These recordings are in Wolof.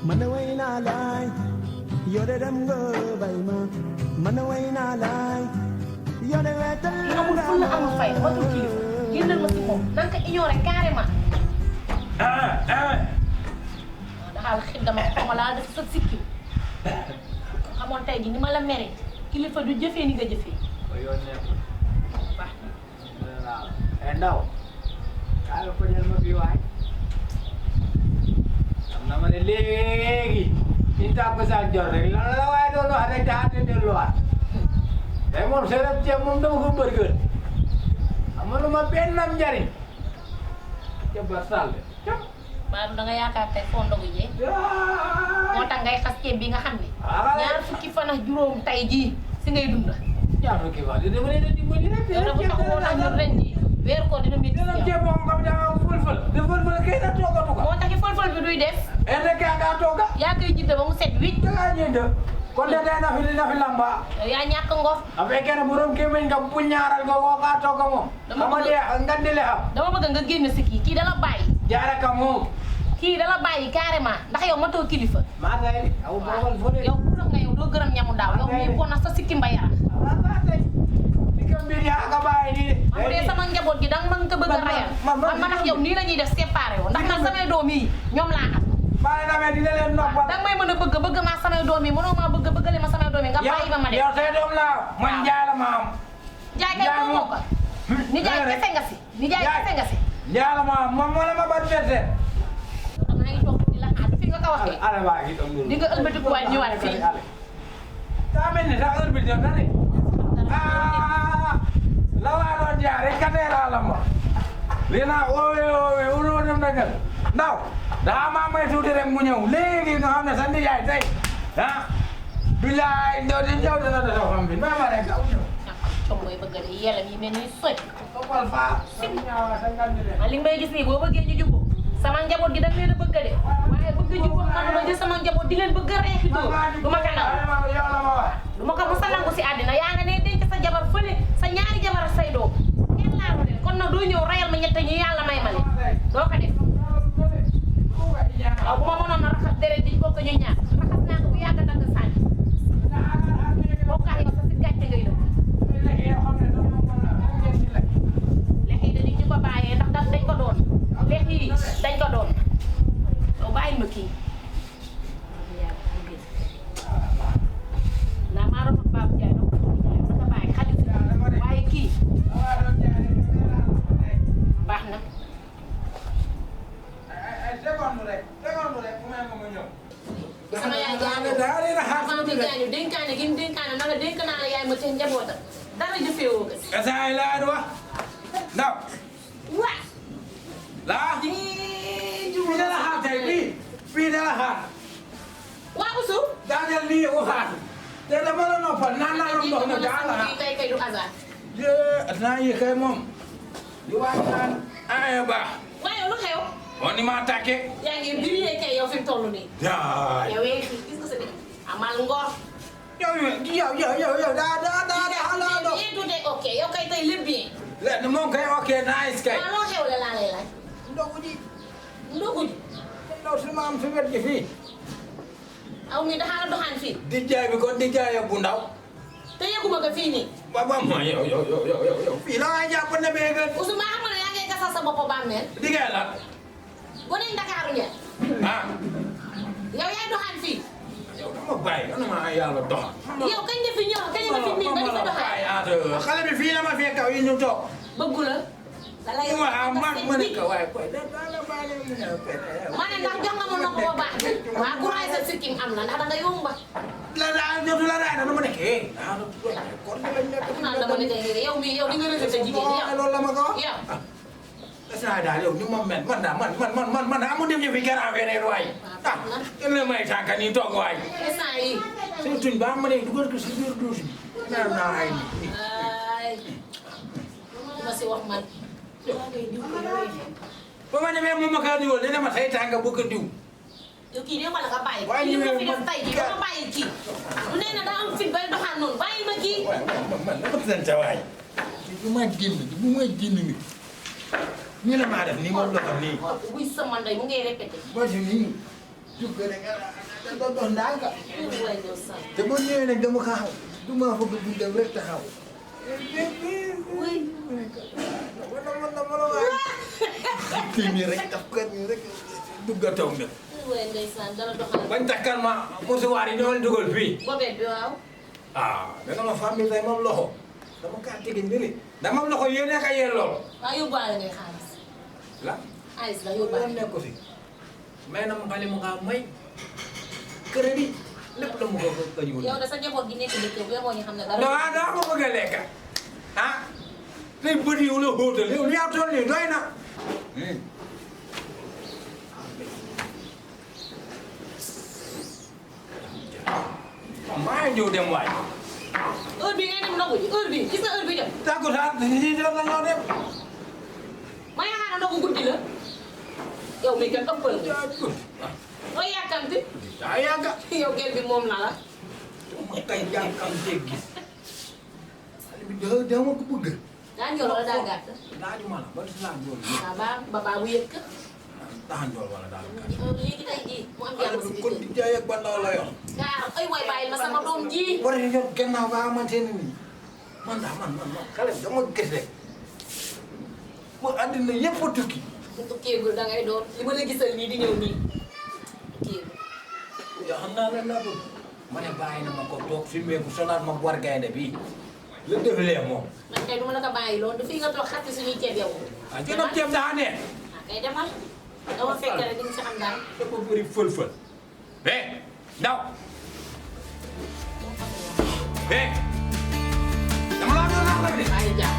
man way naa laay yore dem nga bay ma man way naa laay yore wetal amul fulla amul fay ma tul kilifa génnal ma si moom nan ko ignoré carrément daxal xit dama xama laa def sa sikki xamoon tey ji ni ma la mere kilifa du jëfee ni nga jëfee yoon nekkul baax na ndaw kaay ko jël ma bii waay am na ma ne léegi ñu tàggu sa jot rek lan la waaye doon wax rek daa te delluwaat tey moom sereb ceeb moom dama ko bërgër amaluma benn njariñ ca ba sàll maanaam da nga yaakaar tey foo ndogu jee moo tax ngay xas ceeb bi nga xam ne ñaar fukki fan ak juróom tey jii si ngay dund ñaar fukki fan di dama leen a dimbali rek yow dafa taxawoon ak ñun ren jii weer ko dina métti dina ceeb moom xam daa fël-fël de fël-fël kay na toogatu ko moo tax fël-fël bi duy def ene ka nga tooga yaa koy jidda ba mu set wicc dangaa ñënd kon de day na fi lamba yow yaa ñàkk ngof a fekkee ne borom kéeméñ nga bu ñaaral nga woo kaa tooga moom Dama bëgg- nga dile xam dama bëgg nga génn si kii dala bàyyi jaara ka moom kii dala bàyyi carrément ndax yow matoo kilifa maa tay aw boobal fo de yow pour nga yow doo gërëm ñamu daaw yow mii bon na sa sikki mbayara maa tay di ka mbir yaa ka bàyyi nii man bu dee sama njaboot gi danga mën ko bëgg a rayal man ak yow nii la ñuy def séparé wo ndax man samay doom yi ñoom laa am bàyyi na me dina leen noppal danga may mën a bëgg maa samay doom yi mënoo maa bëggale ma samay doom yi nga bàyyi ma ma dem yow say doom laa man jaay la ma am jaay kay moo ko ni jaay kese nga si ni jaay kese nga si jaay la ma am moom moo la ma bat bette maa ngi toog di la xaar fi nga ko waxee ale baa ngi doon di nga ëlbatiku waay ñëwaat fii daa mel ni sax heure bi jot na de la waa doon jaar rek ka teel a la ma lii naa oowe unoo dem na gën ndaw daa maa may tuuti rek mu ñëw léegi nga xam ne sa nijaay tey bilaay ndaw di ñëw dina def xam bi ma rek aw ñëw com mooy bëgg de yelam yi mel ni soj toppal faa li nga may gis nii boo bëggee ñu jubbu sama njaboot gi dañ leen a bëgg de waaye bëgg jubbu man ma jël sama njaboot di leen bëgg a reexitoo du ma ko nangu du ma ko mos a nangu si àddina yaa nga ne denc sa jabar fële sa ñaari jabar ak say doom kenn laalu leen kon nag doo ñëw rayal ma ñett ñi yàlla may ma leen doo ko def waaw bu ma mënoon a raxas deret di bokk ñu ñaar raxas naa ko bu yàgg dagg sànni bokkaat yow sa si gàcce ngay def lex yi dañu ñu ko bàyyee ndax dañ ko doon lex yi dañ ko doon yow bàyyil ma kii naa maa rafet Babou Ndiaye donc nga bàyyi xaju si waaye kii baax na sama yaay gaañu dénkaane gi mu dénkaane na la dénk naa la yaay ma seen njabootam dara jëfee woo ko si Kasaay laa wax ndaw waa laa fii dala xaar tey fii dala xaar waa Ousou daaneel nii o xaar te dama la noppal naan naa la ndox na daal la kay kay du hasard naa yi kay moom di waaj naan ay baax waaye lu xew on ni maa tàkke yaa ngi briller kay yow fi mu toll nii yaay yow yaa ngi gis nga sa dëkk amal ngor yow daa la do bien tout est ok yow kay tey lépp bien le moom kay ok nice kay waaw loo xew la laa lay laaj ndogu ji ndogu ji ndaw si ma am fi wet gi fii aw mi daxaa la doxaan fii di jaay bi kon di jaay bu ndaw te yëguma ko fii nii ba ma yow fii la ngay jàpp ne bee gën Ousou maa xam ne yaa ngi gasal sa bopp bàmmeel di ngay la gone Ndakaaru ñe ah yow yaay doxaan fii yow dama bàyyi man ma yàlla doxal yow kañ nga fi ñëw kañ nga fi miin ba di fa doxaan xale bi fii la ma fekk yi ñu toog bëggu la da lay waaw ma ne ko waaye koy ma ne ndax jox nga ma nopp ba baax waa guraay sa sikkim am na ndax da nga yomba la daa jotu la daa dama nekk kon naan dama ne kay yow mii yow di nga rëdd sa jigéen yow loolu la ma ko yow saa daal yow ni ma mel man daal man amu dem ñu fi garaan weneen waay ah kenn la may tànka nii toog waay instant yi surtout ba ma ne dugal ko si biir douche bi naan naa ay ay ma si wax man ba ma demee moom ma kaa diwol ne dama say tànka bu ko diw yow kii dee wala nga bàyyi waaye li ñu nga ne fi def tey jii ba ma bàyyi kii du nee na daa am fit bay doxaan noonu bàyyi ma kii man dama sant waay bu ma génn ni nii la maa def nii ma doxal nii buy sama ndey mu ngay répété ba si nii juga rek da dox ndànk waay yow sax te boo ñëwee nag dama xaaw du ma fa bëgg dem rek taxaw oui wala la waay kii nii rek daf ko nii rek dugga taw nag waay ndeysaan dala doxal bañ takkal ma musuwaar yi ñoo leen dugal fii bobet bi waaw ah danga ma famille tey moom loxo dama kaa tege nii dama am loxo yéene ka yéen lool waaw yóbbaale ngay xaalis la xaalis la yóbbaale nekk ko fi may na ma xale mu kaa may crédit lépp la mu ko ñëw yow de sa njaboot gi nekk dëkk bu yeboo ñu xam ne dara daa ma bëgg a lekk ah tey bët yi la xóotal yow li yaa toll nii doy na maa ngi ñëw dem waay heure bi ngay dem ndogu ji heure bi gis nga heure bi jot tàggu saa si def la ñoo dem ma yaakaar ne ndogu guddi la yow mi kat ëppal nga mooy yàkkamti daa yàgga yow gel bi moom la la ma kay jàkkam teg gis xale bi dama ko bëgg daa ñor wala daa gàtt laaju ma la ba si laaj loolu waaw baba bu yëkk daa njool wala daal léegi tey jii mu am yàlla si kon di jaay ak bandaw la yor gaa ay waay bàyyil ma sama doom ji war a yor gannaaw ba xamante ne nii man xale bi dama gis rek mu àddina yëpp a tukki mu tukkeegul da ngay doon li ma la gisal nii di ñëw nii tukkeegul yoo xam naa lan laa bëgg ma ne bàyyi na ma ko toog filmé ku sonaat ma war gaynde bi la defalee moom man kay du ma la ko bàyyi loolu du fi nga toog xatti suñuy ceeb yow ah jënam ceeb daa ne kay demal dama fekk rek di nga si xam dara dafa bëri fël-fël ndaw dama laa doon wax de bàyyi jàpp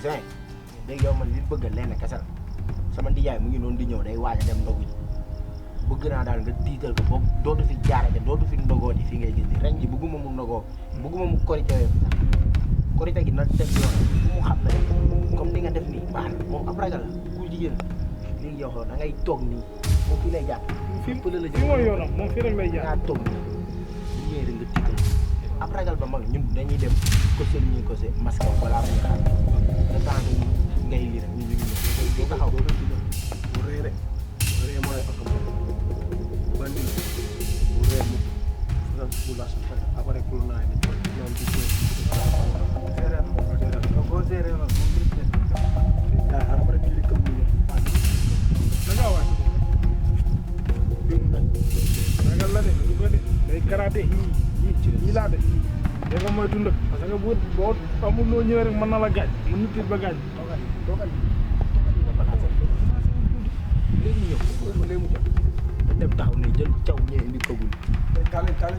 Zeng léegi yow man li bëgg lenn kese la sama ndiyaay mu ngi noonu di ñëw day waaj a dem ndogu ji bëgg naa daal nga tiital ko boobu dootu fi jaaree dootu fi ndogoo ji fi ngay gis nii ren ji bëgguma mu ndogoo bëgguma mu korite korite gi na teg yoon fu mu xam ne comme ni nga def nii baax na moom ab ragal la ku jigéen léegi yow da ngay toog nii moom fii lay jàpp. fii fële la fii mooy yoonam moom fii rek lay jaar. yaa toog nii bu ñëwee rek nga tiital ab ragal ba mag ñun dañuy dem kose li ñuy kose masque wala mu xaar le temps que ngay lii rek ñu ngi ñëw taxaw bu rëy mooy oto bandi la bu rëy mu bu las après pour naa ni ñoom ci séeréer ko séeréer la mo après ci ko ñu da nga wax ragal la de du ko de day karaté yi laa de da nga mooy dund parce que boo amul loo ñëwee rek mën na la gaañ mën nit ba gaañ léegi ñëw léegi mu jot da dem taxaw ne jël caw ñee indi ko gul kale jël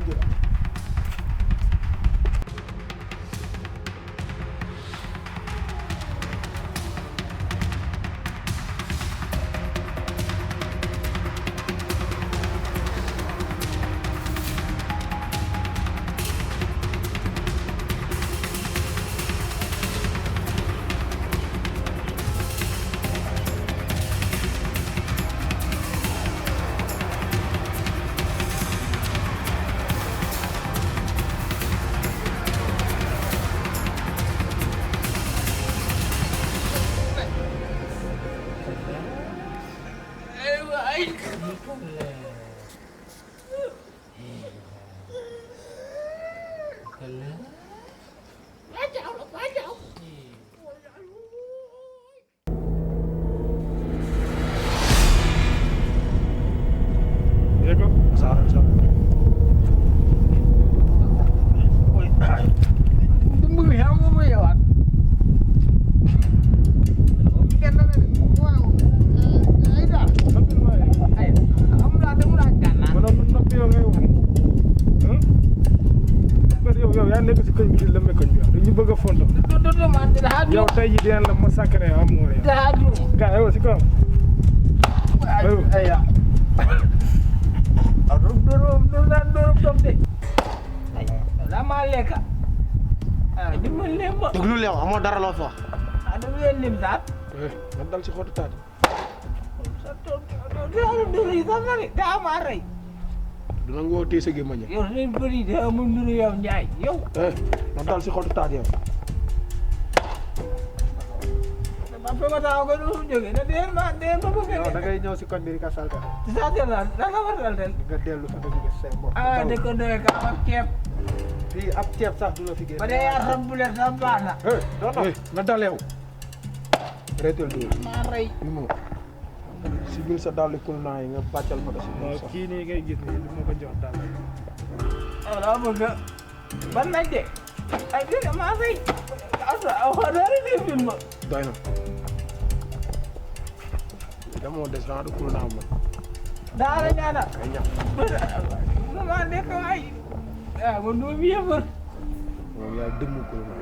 yow tey jii dinañ la massacré am moore ka yow si kaw ay la ma lekka dimbali leen ma déglu leen amoo dara loo fi wax dama leen lim sax man dal si xottu taat Duri sama nih, dah marah. du nangoo téye sa gémmañ Yow seen bëri daa mu nuru yow Njaay yow. na dal si xottu taat yow Man fa ma taxaw ko du jóge na deen ma bëgg yow da ngay ñëw si koñ bi di ka salte ci sa jël la nga war dal del. nga dellu fa nga jóge say mbokk Ah de ko doy ka am ceeb. fii ab ceeb sax du la fi génn Ba dee yaa sam bulet sam baax na. na dal yow reetal du Maa rey. ni mo si bil sa dàll kul naa yi nga bàccal ma ko si biir sax kii nii ngay gis nii li ma ko jox daal Wala bëgg ban nañ de. Ay di maa rey. Asa aw dara di film. doy na damoo des naa du kul naa man Daara ñaana. ay ñax Ma nekk waay. Ah mo do mi yëfër. moom yaay dëmm kul naa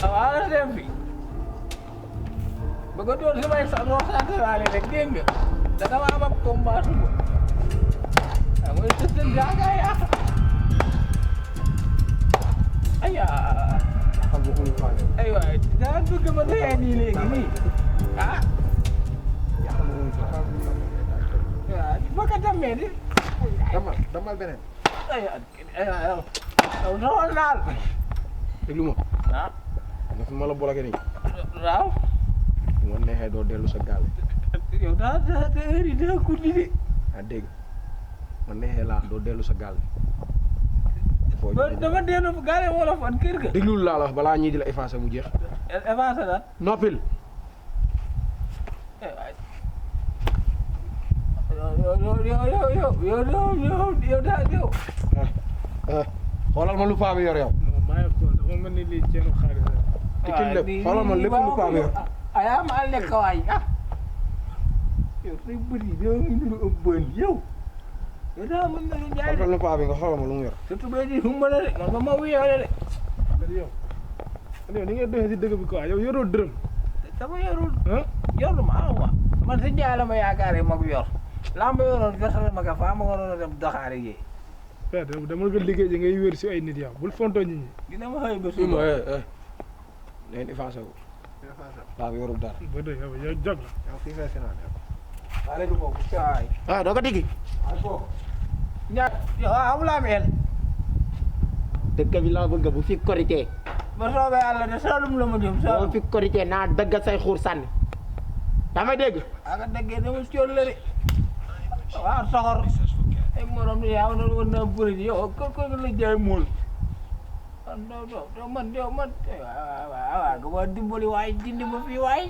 Awala dem fi. Bëgg a doon samay sa noo santraale rek dégg nga. Da dama am ab combat suba. Ah mooy sësën jaaga yaa. Aya. xam nga kul naa yow Ay waay daa bëgg ma dee nii léegi nii. Ah. xam nga kul naa Waaw ba ka demee di. damal beneen Ay yow soxal naal. déglu ma Ah. nga fi ma la bloqué nii Waaw. bu ma neexee doo dellu sa gaal Yow daa heure yi daa guddi de. ah dégg ma neexee laa doo dellu sa gaal foo Ba dama dellu gaale wala fan kër ga. déglul laa la wax balaa ñii di la effacé mu jeex Avancé daal. noppil yow daal yow. xoolal ma lu paa bi yor yow non maa ngi xool dafa mel ni lii ceenu xaalis la tikil lépp xoolal ma lépp lu paa bi yor Aya ma lekk waay ah. Yow say bëri yow ngi nuru ëpp bën yow. Yow daa mën na lu jaay de. xoolal ma paa bi nga xoolal ma lu mu yor Surtout bay di humba la de man ba ma wuyoo de. yow ni ngay doxee si dëgg bi quoi yow yoroo dërëm Dama yorul ah yoruma awa. Man si jaay la ma yaakaaree ma ko yor. Lamba yoroon versal ma ka fa ma waroon a dem doxaari ji. père dama nga liggéey ji ngay wér si ay nit yow bul fontoo nit ñi Dina ma xëy ba fii ma suba. leen effacé ko paa bi yorul dara ba dee yow jog la yow fii ngay finaan Allez du foofu saay. ah doo ko diggi Ñaar yow amulaa am el. dëkk bi laa bëgg bu fi korité Ba soobee Yàlla de Saalum la ma jëm boo Saalum. fi korité naa dëgg say xuur sànni daa may dégg Aga dëggee dama cool la de. Waaw soxor. Ay morom ni yaa na woon na bëri yow ko la jaay mool. Man do man waaw nga ma dimbali waay dindi ma fii waay.